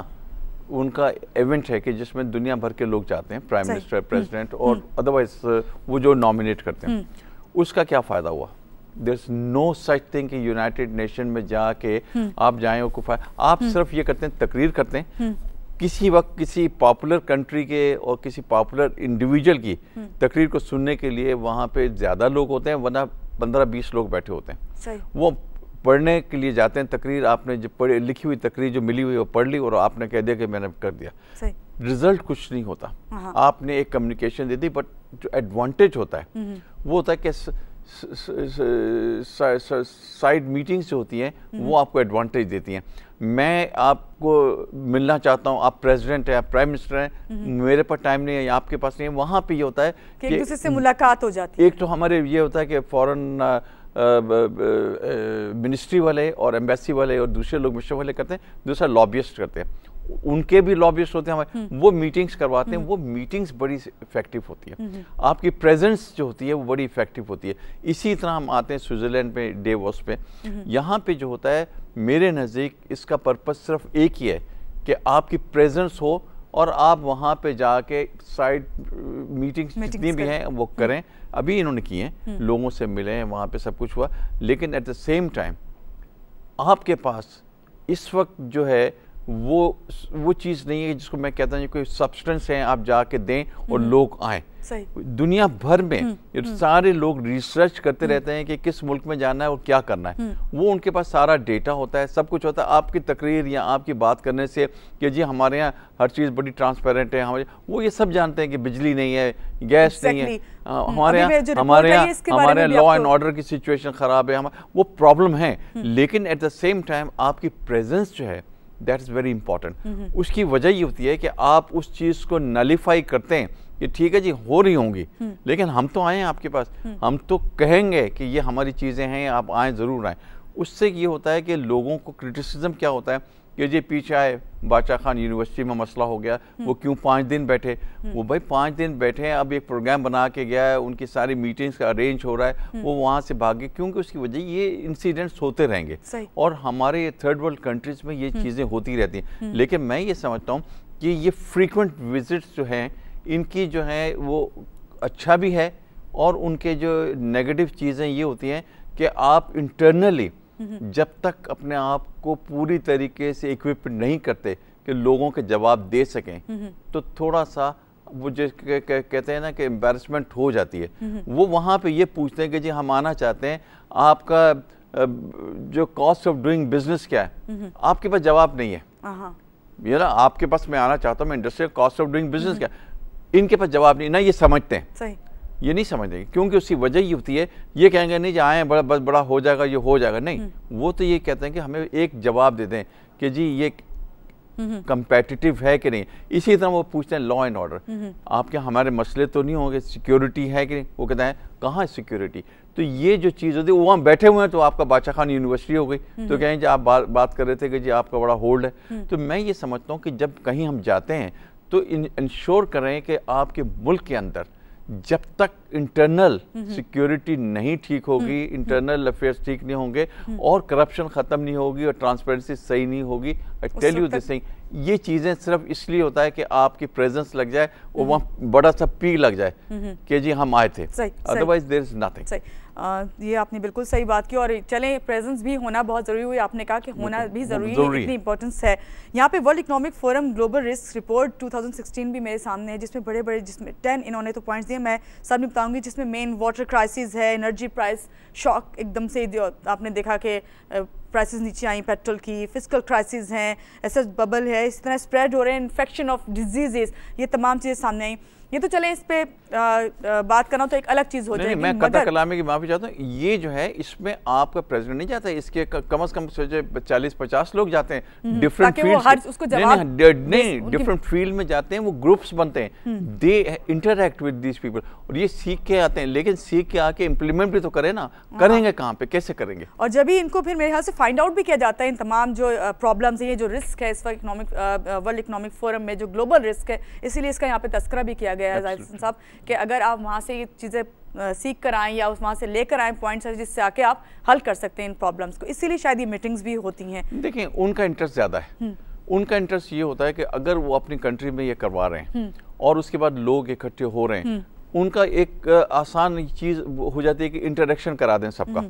Speaker 3: उनका इवेंट है कि जिसमें दुनिया भर के लोग जाते हैं, प्राइम मिनिस्टर, प्रेसिडेंट और अदरवाइज वो जो नॉमिनेट करते हैं। उसका क्या फ़ायदा हुआ? There is no such thing कि यूनाइटेड नेशन में जाके आप जाएं और आप सिर्फ ये करते हैं, तकरीर करते हैं। किसी वक्त किसी पॉपुलर कंट्री के और किसी पॉपुलर इंडिविजुअल की तकरीर को सुनने के लिए वहाँ पे ज़्यादा लोग होते हैं, वरना 15-20 लोग बैठे होते हैं। वो पढ़ने के लिए जाते हैं तकरीर, आपने जो पढ़ी लिखी हुई तकरीर जो मिली हुई वो पढ़ ली और आपने कह दिया कि मैंने कर दिया। रिजल्ट कुछ नहीं होता, आपने एक कम्युनिकेशन दे दी, बट जो एडवांटेज होता है वो होता है कि साइड मीटिंग्स जो होती हैं वो आपको एडवांटेज देती हैं। मैं आपको मिलना चाहता हूँ, आप प्रेसिडेंट हैं, आप प्राइम मिनिस्टर हैं, मेरे पास टाइम नहीं है, आपके पास नहीं है, वहाँ पे ये होता है
Speaker 2: कि एक दूसरे से मुलाकात हो जाती है।
Speaker 3: एक तो हमारे ये होता है कि फॉरेन मिनिस्ट्री वाले और एम्बेसी वाले और दूसरे लोग मिशन वाले करते हैं, दूसरा लॉबियस्ट करते हैं, उनके भी लॉबियस्ट होते हैं हमारे, वो मीटिंग्स करवाते हैं। वो मीटिंग्स बड़ी इफेक्टिव होती है, आपकी प्रेजेंस जो होती है वो बड़ी इफेक्टिव होती है। इसी तरह हम आते हैं स्विट्जरलैंड पे, डेवोस पे, यहाँ पे जो होता है मेरे नज़दीक इसका पर्पस सिर्फ एक ही है कि आपकी प्रेजेंस हो और आप वहाँ पे जाके साइड मीटिंग्स जितनी भी हैं वो करें। अभी इन्होंने की हैं, लोगों से मिले हैं, वहाँ पे सब कुछ हुआ, लेकिन एट द सेम टाइम आपके पास इस वक्त जो है वो चीज़ नहीं है जिसको मैं कहता हूँ कोई सब्सटेंस है आप जाके दें और लोग आए। दुनिया भर में सारे लोग रिसर्च करते रहते हैं कि किस मुल्क में जाना है और क्या करना है, वो उनके पास सारा डेटा होता है, सब कुछ होता है। आपकी तकरीर या आपकी बात करने से कि जी हमारे यहाँ हर चीज़ बड़ी ट्रांसपेरेंट है, हमारे वो ये सब जानते हैं कि बिजली नहीं है, गैस नहीं है, हमारे यहाँ लॉ एंड ऑर्डर की सिचुएशन ख़राब है, वो प्रॉब्लम है। लेकिन एट द सेम टाइम आपकी प्रेजेंस जो है दैट इज़ वेरी इंपॉर्टेंट। उसकी वजह ये होती है कि आप उस चीज़ को नलीफाई करते हैं कि ठीक है जी हो रही होंगी, लेकिन हम तो आए हैं आपके पास, हम तो कहेंगे कि ये हमारी चीज़ें हैं, आप आए, ज़रूर आए। उससे ये होता है कि लोगों को क्रिटिसिज्म क्या होता है कि जी पीछे आए, बादशाह खान यूनिवर्सिटी में मसला हो गया, वो क्यों 5 दिन बैठे? वो भाई 5 दिन बैठे हैं, अब एक प्रोग्राम बना के गया है, उनकी सारी मीटिंग्स का अरेंज हो रहा है, वो वहाँ से भागे, क्योंकि उसकी वजह ये इंसिडेंट्स होते रहेंगे और हमारे थर्ड वर्ल्ड कंट्रीज़ में ये चीज़ें होती रहती हैं। लेकिन मैं ये समझता हूँ कि ये फ्रीक्वेंट विजिट्स जो हैं इनकी जो है वो अच्छा भी है, और उनके जो नेगेटिव चीज़ें ये होती हैं कि आप इंटरनली जब तक अपने आप को पूरी तरीके से इक्विप नहीं करते कि लोगों के जवाब दे सकें, तो थोड़ा सा वो जो कहते हैं ना कि एम्बैरसमेंट हो जाती है। वो वहाँ पे ये पूछते हैं कि जी हम आना चाहते हैं, आपका जो कॉस्ट ऑफ डूइंग बिजनेस क्या है, आपके पास जवाब नहीं है। ये ना आपके पास मैं आना चाहता हूँ, मैं industrial cost of doing business क्या, इनके पास जवाब नहीं ना, ये समझते हैं। सही, ये नहीं समझते, क्योंकि उसकी वजह ये होती है, ये कहेंगे नहीं आए बड़ा बस बड़ा हो जाएगा, ये हो जाएगा, नहीं, वो तो ये कहते हैं कि हमें एक जवाब दे दें कि जी ये कंपेटिटिव है कि नहीं। इसी तरह वो पूछते हैं लॉ एंड ऑर्डर, आपके हमारे मसले तो नहीं होंगे, सिक्योरिटी है कि नहीं, वो कहते हैं कहाँ सिक्योरिटी। तो ये जो चीज़ होती है वो वहाँ बैठे हुए हैं, तो आपका बादशाह खान यूनिवर्सिटी हो गई, तो कहें जी आप बात कर रहे थे कि जी आपका बड़ा होल्ड है। तो मैं ये समझता हूँ कि जब कहीं हम जाते हैं तो इंश्योर करें कि आपके मुल्क के अंदर जब तक इंटरनल सिक्योरिटी नहीं ठीक होगी, इंटरनल अफेयर्स ठीक नहीं होंगे और करप्शन खत्म नहीं होगी और ट्रांसपेरेंसी सही नहीं होगी, I tell you this thing, ये चीजें सिर्फ इसलिए होता है कि आपकी प्रेजेंस लग जाए और वहाँ बड़ा सा पी लग जाए कि जी हम आए थे, अदरवाइज देयर इज नथिंग।
Speaker 2: ये आपने बिल्कुल सही बात की। और चलें, प्रेजेंस भी होना बहुत ज़रूरी हुई, आपने कहा कि होना भी ज़रूरी है, इतनी इंपॉर्टेंस है। यहाँ पे world economic forum global risk report 2016 भी मेरे सामने है, जिसमें बड़े बड़े, जिसमें 10 इन्होंने तो पॉइंट्स दिए, मैं सब नहीं बताऊंगी, जिसमें मेन वाटर क्राइसिस है, एनर्जी प्राइस शॉक एकदम से आपने देखा कि प्राइसेस नीचे आई पेट्रोल की, फिस्कल क्राइसिस हैं, एसेट बबल है, इस तरह स्प्रेड हो रहे हैं इन्फेक्शन ऑफ डिजीजेस, ये तमाम चीज़ें सामने आई। ये तो चले, इस पे बात करना तो एक अलग चीज़ हो जाएगी।
Speaker 3: मैं कथा कलामी की माफी चाहता हूँ, ये जो है इसमें आपका प्रेसिडेंट नहीं जाता है, इसके कम से कम 40-50 लोग जाते हैं डिफरेंट फील्ड, डिफरेंट फील्ड में जाते हैं, वो ग्रुप्स बनते हैं, दे इंटरैक्ट विद दीज पीपल और ये सीख के आते हैं, लेकिन सीख के आके इम्प्लीमेंट भी तो करें ना, करेंगे कहाँ पे, कैसे करेंगे।
Speaker 2: और जब भी इनको फिर मेरे ख्याल से फाइंड आउट भी किया जाता है इन तमाम जो प्रॉब्लम्स है, ये जो रिस्क है इस वक्त वर्ल्ड इकोनॉमिक फोरम में जो ग्लोबल रिस्क है, इसीलिए इसका यहाँ पे तस्करा भी किया गया है जाहिद हसन साहब कि अगर आप वहाँ से ये चीज़ें सीख कर आएँ या वहाँ से लेकर आएँ पॉइंट्स जिससे आके आप हल कर सकते हैं इन प्रॉब्लम्स को, इसीलिए शायद ये मीटिंग्स भी होती हैं।
Speaker 3: देखिए उनका इंटरेस्ट ज़्यादा है, उनका इंटरेस्ट ये होता है कि अगर वो अपनी कंट्री में ये करवा रहे हैं और उसके बाद लोग इकट्ठे हो रहे हैं, उनका एक आसान चीज़ हो जाती है कि इंटरेक्शन करा दें सबका।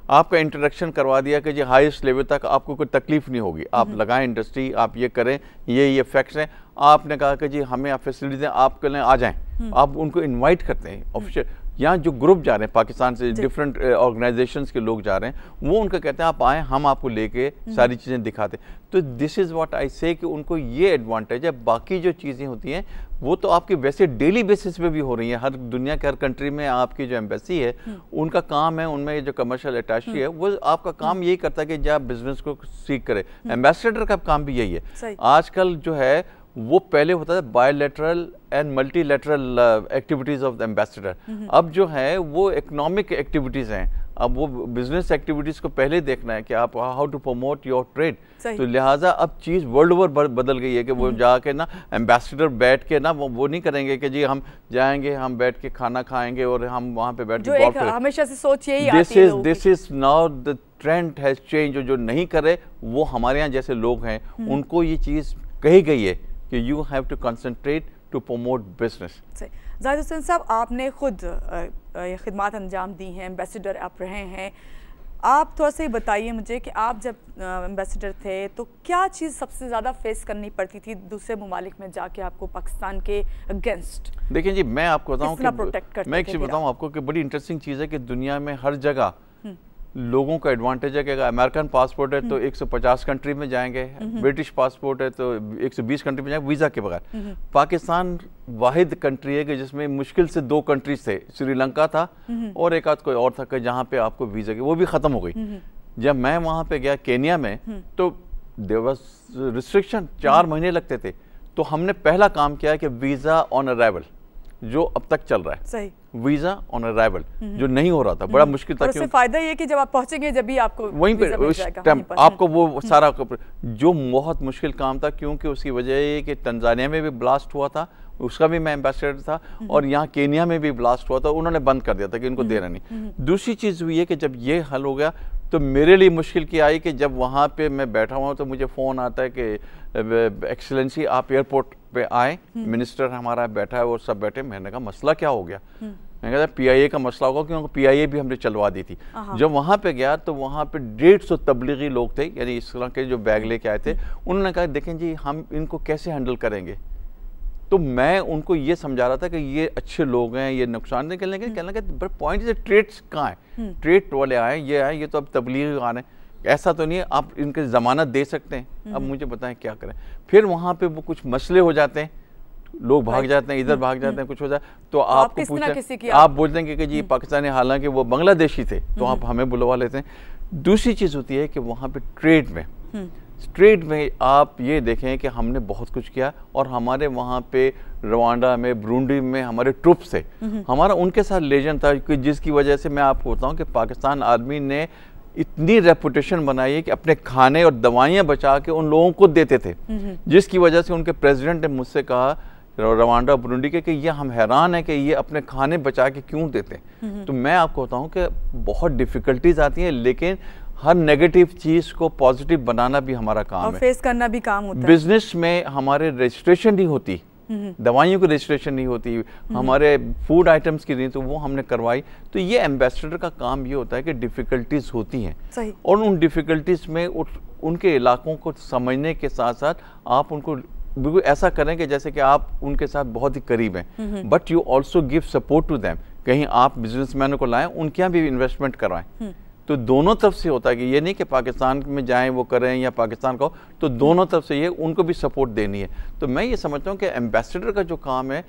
Speaker 3: आपका इंट्रोडक्शन करवा दिया कि जी हाईएस्ट लेवल तक आपको कोई तकलीफ नहीं होगी, आप लगाएं इंडस्ट्री, आप ये करें, ये फैक्ट्स हैं। आपने कहा कि जी हमें आप फैसिलिटी दें, आप कल आ जाएं, आप उनको इनवाइट करते हैं। ऑफिशियल यहाँ जो ग्रुप जा रहे हैं पाकिस्तान से, डिफरेंट ऑर्गेनाइजेशंस के लोग जा रहे हैं, वो उनको कहते हैं आप आएँ, हम आपको लेके सारी चीज़ें दिखाते हैं। तो दिस इज़ व्हाट आई से कि उनको ये एडवांटेज है। बाकी जो चीज़ें होती हैं वो तो आपके वैसे डेली बेसिस पे भी हो रही है, हर दुनिया के हर कंट्री में आपकी जो एम्बेसी है उनका काम है, उनमें जो कमर्शियल अटैची है वो आपका काम यही करता है कि जब बिजनेस को सीख करे। एम्बेसडर का काम भी यही है। आजकल जो है वो पहले होता था bilateral and multilateral activities of the ambassador, अब जो है वो इकोनॉमिक एक्टिविटीज हैं। अब वो बिजनेस एक्टिविटीज को पहले देखना है कि आप how to promote your trade. तो लिहाजा अब चीज़ वर्ल्ड ओवर बदल गई है कि वो जाके ना एम्बेसडर बैठ के ना वो नहीं करेंगे कि जी हम जाएंगे, हम बैठ के खाना खाएंगे और हम वहाँ पे बैठ के
Speaker 2: हमेशा से सोच यही आती है।
Speaker 3: This is now the trend has change. जो नहीं करे वो हमारे यहाँ जैसे लोग हैं उनको ये चीज़ कही गई है कि you have to concentrate to promote business.
Speaker 2: Zahid Hussain साहब, आपने खुद खिदमत अंजाम दी हैं, एम्बेसडर आप रहे हैं, आप थोड़ा सा बताइए मुझे कि आप जब एम्बेसडर थे तो क्या चीज़ सबसे ज़्यादा फेस करनी पड़ती थी दूसरे ममालिक में जाके आपको पाकिस्तान के अगेंस्ट?
Speaker 3: देखिए जी, मैं आपको बताऊं कि मैं एक चीज़ बताऊं आपको कि बड़ी इंटरेस्टिंग चीज़ है कि दुनिया में हर जगह लोगों का एडवांटेज है कि अगर अमेरिकन पासपोर्ट है तो 150 कंट्री में जाएंगे, ब्रिटिश पासपोर्ट है तो 120 कंट्री में जाएंगे वीज़ा के बगैर। पाकिस्तान वाहिद कंट्री है कि जिसमें मुश्किल से 2 कंट्रीज थे, श्रीलंका था और एक आध कोई और था कि जहाँ पे आपको वीज़ा की वो भी ख़त्म हो गई। जब मैं वहाँ पे गया केनिया में तो देयर वाज रिस्ट्रिक्शन, 4 महीने लगते थे। तो हमने पहला काम किया कि वीज़ा ऑन अराइवल जो अब तक चल रहा है, सही वीजा ऑन अराइवल जो नहीं हो रहा था, बड़ा मुश्किल था।
Speaker 2: उससे फायदा ये कि जब आप पहुंचेंगे जब भी आपको
Speaker 3: वहीं पे उस टाइम आपको वो सारा जो बहुत मुश्किल काम था, क्योंकि उसकी वजह ये कि तंजानिया में भी ब्लास्ट हुआ था, उसका भी मैं एम्बेसडर था, और यहाँ केनिया में भी ब्लास्ट हुआ था, उन्होंने बंद कर दिया था कि इनको देना नहीं। दूसरी चीज़ हुई है कि जब ये हल हो गया तो मेरे लिए मुश्किल क्या आई कि जब वहाँ पे मैं बैठा हुआ तो मुझे फ़ोन आता है कि एक्सीलेंसी आप एयरपोर्ट पे आए, मिनिस्टर हमारा बैठा है और सब बैठे। मैंने कहा मसला क्या हो गया? मैंने कहा PIA का मसला होगा, क्योंकि PIA भी हमने चलवा दी थी। जब वहाँ पे गया तो वहाँ पे 150 तबलीगी लोग थे, यानी इस तरह के जो बैग लेके आए थे। उन्होंने कहा देखें जी हम इनको कैसे हैंडल करेंगे। तो मैं उनको ये समझा रहा था कि ये अच्छे लोग हैं, ये नुकसान नहीं करने के। कहने लगे पॉइंट है ट्रेड्स कहाँ है, ट्रेड वाले आए, ये आए, ये तो अब तबलीग आ रहे हैं, ऐसा तो नहीं है आप इनके ज़मानत दे सकते हैं। अब मुझे बताएं क्या करें। फिर वहाँ पे वो कुछ मसले हो जाते हैं, लोग भाग जाते हैं, इधर भाग जाते हैं, कुछ हो जाए तो आपको पूछते, आप बोल देंगे कि जी पाकिस्तानी, हालांकि वो बांग्लादेशी थे तो आप हमें बुलवा लेते हैं। दूसरी चीज़ होती है कि वहाँ पे ट्रेड में स्ट्रेट में आप ये देखें कि हमने बहुत कुछ किया और हमारे वहाँ पे रवांडा में, ब्रूंडी में हमारे ट्रुप्स थे, हमारा उनके साथ लेजन था कि जिसकी वजह से मैं आपको बताऊँ कि पाकिस्तान आर्मी ने इतनी रेपुटेशन बनाई है कि अपने खाने और दवाइयाँ बचा के उन लोगों को देते थे, जिसकी वजह से उनके प्रेसिडेंट ने मुझसे कहा रवांडा बुरुंडी के कि ये हम हैरान है कि ये अपने खाने बचा के क्यों देते हैं। तो मैं आपको बताऊं कि बहुत डिफ़िकल्टीज आती हैं, लेकिन हर नेगेटिव चीज़ को पॉजिटिव बनाना भी हमारा काम
Speaker 2: और
Speaker 3: है,
Speaker 2: फेस करना भी काम होता है।
Speaker 3: बिजनेस में हमारे रजिस्ट्रेशन नहीं होती, दवाइयों की रजिस्ट्रेशन नहीं होती, हमारे फूड आइटम्स की नहीं, तो वो हमने करवाई। तो ये एम्बेसडर का काम ये होता है कि डिफ़िकल्टीज होती हैं और उन डिफ़िकल्टीज में उनके इलाकों को समझने के साथ साथ आप उनको बिल्कुल ऐसा करें कि जैसे कि आप उनके साथ बहुत ही करीब हैं, but you also give support to them. कहीं आप बिजनेसमैनों को लाएं, उनके यहाँ भी इन्वेस्टमेंट करवाएं। तो दोनों तरफ से होता है कि ये नहीं कि पाकिस्तान में जाएं वो करें या पाकिस्तान का हो, तो दोनों तरफ से ये उनको भी सपोर्ट देनी है। तो मैं ये समझता हूँ कि एम्बेसडर का जो काम है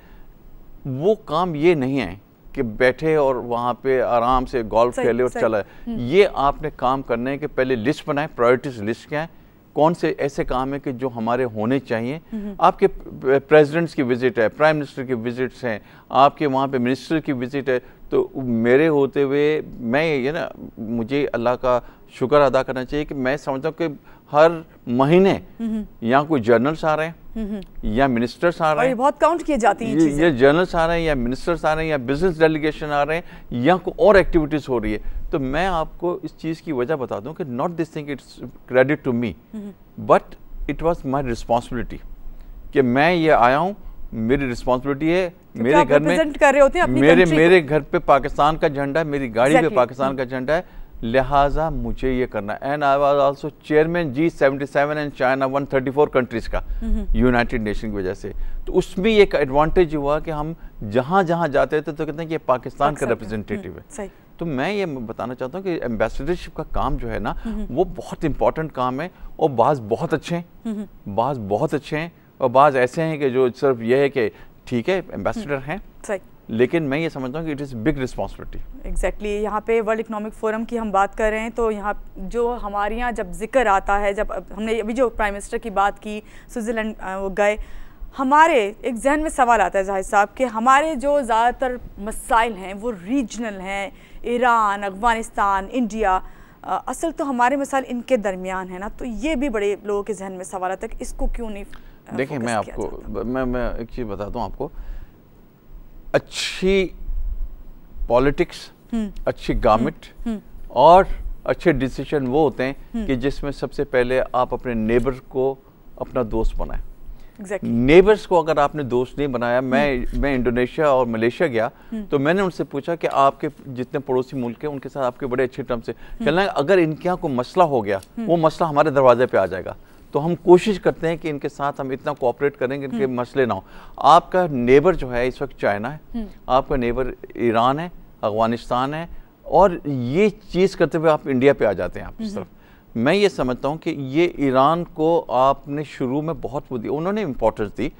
Speaker 3: वो काम ये नहीं है कि बैठे और वहाँ पे आराम से गोल्फ खेले और चला। ये आपने काम करने के पहले लिस्ट बनाए, प्रायोरिटीज लिस्ट क्या है, कौन से ऐसे काम है कि जो हमारे होने चाहिए। आपके प्रेसिडेंट्स की विजिट है, प्राइम मिनिस्टर की विजिट्स हैं, आपके वहाँ पे मिनिस्टर की विजिट है, तो मेरे होते हुए मैं ये ना मुझे अल्लाह का शुक्र अदा करना चाहिए कि मैं समझता हूँ कि हर महीने यहाँ कोई जर्नल्स आ रहे हैं या मिनिस्टर्स आ रहे हैं,
Speaker 2: बहुत काउंट किए जाती हैं चीजें।
Speaker 3: ये जर्नल्स आ रहे हैं या मिनिस्टर्स आ रहे हैं या बिजनेस डेलीगेशन आ रहे हैं या कोई और एक्टिविटीज हो रही है। तो मैं आपको इस चीज़ की वजह बता दूं कि not this thing it's credit to me, but it was my responsibility कि मैं ये आया हूँ, मेरी रिस्पॉन्सिबिलिटी है। मेरे घर में
Speaker 2: कर रहे होते हैं अपनी
Speaker 3: मेरे घर पे पाकिस्तान का झंडा है, मेरी गाड़ी पे पाकिस्तान का झंडा है, लिहाजा मुझे ये करना है। And I was also chairman G77 and China 134 countries का यूनाइटेड नेशन की वजह से। तो उसमें एक एडवांटेज हुआ कि हम जहाँ जहाँ जाते थे तो कहते हैं कि ये पाकिस्तान का रिप्रेजेंटेटिव है। तो मैं ये बताना चाहता हूँ कि एम्बेसडरशिप का काम जो है ना वो बहुत इंपॉर्टेंट काम है, और बाज़ बहुत अच्छे हैं, बाज़ बहुत अच्छे हैं, और बाज़ ऐसे हैं कि जो सिर्फ ये है कि ठीक है एम्बेसडर हैं, लेकिन मैं ये समझता हूँ कि it is big responsibility.
Speaker 2: Exactly यहाँ पे वर्ल्ड इकोनॉमिक फोरम की हम बात कर रहे हैं, तो यहाँ जो हमारे यहाँ जब जिक्र आता है, जब हमने अभी जो प्राइम मिनिस्टर की बात की, स्विट्ज़रलैंड वो गए, हमारे एक जहन में सवाल आता है जाहिद साहब कि हमारे जो ज़्यादातर मसाइल हैं वो रीजनल हैं, ईरान, अफगानिस्तान, इंडिया, असल तो हमारे मसाइल इनके दरमियान है ना। तो ये भी बड़े लोगों के जहन में सवाल आता है कि इसको क्यों नहीं।
Speaker 3: देखिए मैं आपको मैं एक चीज़ बताता हूँ आपको, अच्छी पॉलिटिक्स, अच्छी गवर्नमेंट और अच्छे डिसीजन वो होते हैं कि जिसमें सबसे पहले आप अपने नेबर को अपना दोस्त बनाएं। नेबर्स को अगर आपने दोस्त नहीं बनाया, मैं इंडोनेशिया और मलेशिया गया तो मैंने उनसे पूछा कि आपके जितने पड़ोसी मुल्क हैं उनके साथ आपके बड़े अच्छे टर्म से कहना है, अगर इनके यहाँ कोई मसला हो गया वो मसला हमारे दरवाजे पे आ जाएगा, तो हम कोशिश करते हैं कि इनके साथ हम इतना कोऑपरेट करेंगे इनके मसले ना हो। आपका नेबर जो है इस वक्त चाइना है, आपका नेबर ईरान है, अफगानिस्तान है, और ये चीज़ करते हुए आप इंडिया पे आ जाते हैं आप इस तरफ। मैं ये समझता हूँ कि ये ईरान को आपने शुरू में बहुत वो दिया, उन्होंने इम्पोर्टेंस दी,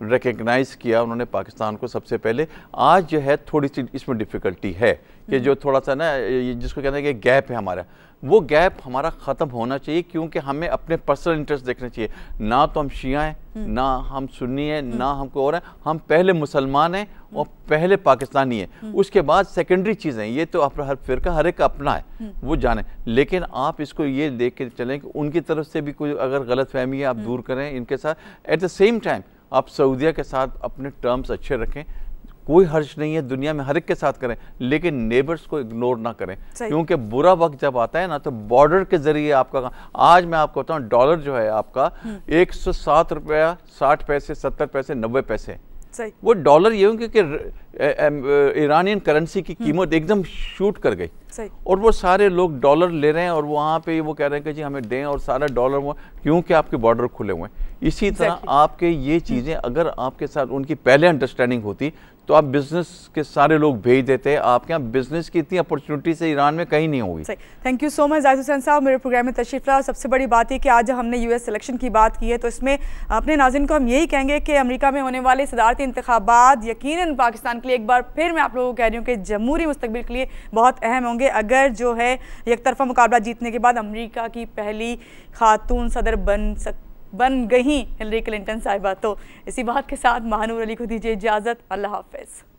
Speaker 3: रिकग्नाइज किया उन्होंने पाकिस्तान को सबसे पहले। आज जो है थोड़ी सी इसमें डिफ़िकल्टी है कि जो थोड़ा सा ना जिसको कहते हैं कि गैप है हमारा, वो गैप हमारा ख़त्म होना चाहिए, क्योंकि हमें अपने पर्सनल इंटरेस्ट देखने चाहिए। ना तो हम शिया हैं, ना हम सुन्नी हैं, ना हमको और हैं, हम पहले मुसलमान हैं और पहले पाकिस्तानी हैं, उसके बाद सेकेंडरी चीज़ें। ये तो अपना हर फिरका हर एक का अपना है, वो जाने, लेकिन आप इसको ये देख के चलें कि उनकी तरफ से भी कोई अगर गलत फहमी है आप दूर करें इनके साथ। एट द सेम टाइम आप सऊदीया के साथ अपने टर्म्स अच्छे रखें, कोई हर्ज नहीं है, दुनिया में हर एक के साथ करें, लेकिन नेबर्स को इग्नोर ना करें, क्योंकि बुरा वक्त जब आता है ना तो बॉर्डर के जरिए आपका आज मैं आपको बताऊं, डॉलर जो है आपका 107 रुपया 60 पैसे 70 पैसे 90 पैसे, वो डॉलर ये क्योंकि ईरानियन करेंसी की कीमत एकदम शूट कर गई, और वो सारे लोग डॉलर ले रहे हैं और वहाँ पे वो कह रहे हैं कि जी हमें दें, और सारा डॉलर वो क्योंकि आपके बॉर्डर खुले हुए हैं। इसी तरह आपके ये चीज़ें अगर आपके साथ उनकी पहले अंडरस्टैंडिंग होती तो आप बिजनेस के सारे लोग भेज देते। आपके यहाँ बिजनेस की इतनी अपॉर्चुनिटी से ईरान में कहीं नहीं होगी।
Speaker 2: Thank you so much Zahid Hussain साहब, मेरे प्रोग्राम में तशरीफ ला। सबसे बड़ी बात है कि आज हमने यूएस इलेक्शन की बात की है, तो इसमें अपने नाज़रीन को हम यही कहेंगे कि अमेरिका में होने वाले सदारती इंतखाबात यकीनन पाकिस्तान के लिए एक बार फिर मैं आप लोगों को कह रही हूँ कि जमहूरी मुस्तकबिल के लिए बहुत अहम होंगे। होंगे अगर जो है एक तरफा मुकाबला जीतने के बाद अमेरिका की पहली खातून सदर बन गई हिलरी क्लिंटन साहिबा। तो इसी बात के साथ महानूर अली को दीजिए इजाज़त। अल्लाह हाफिज़।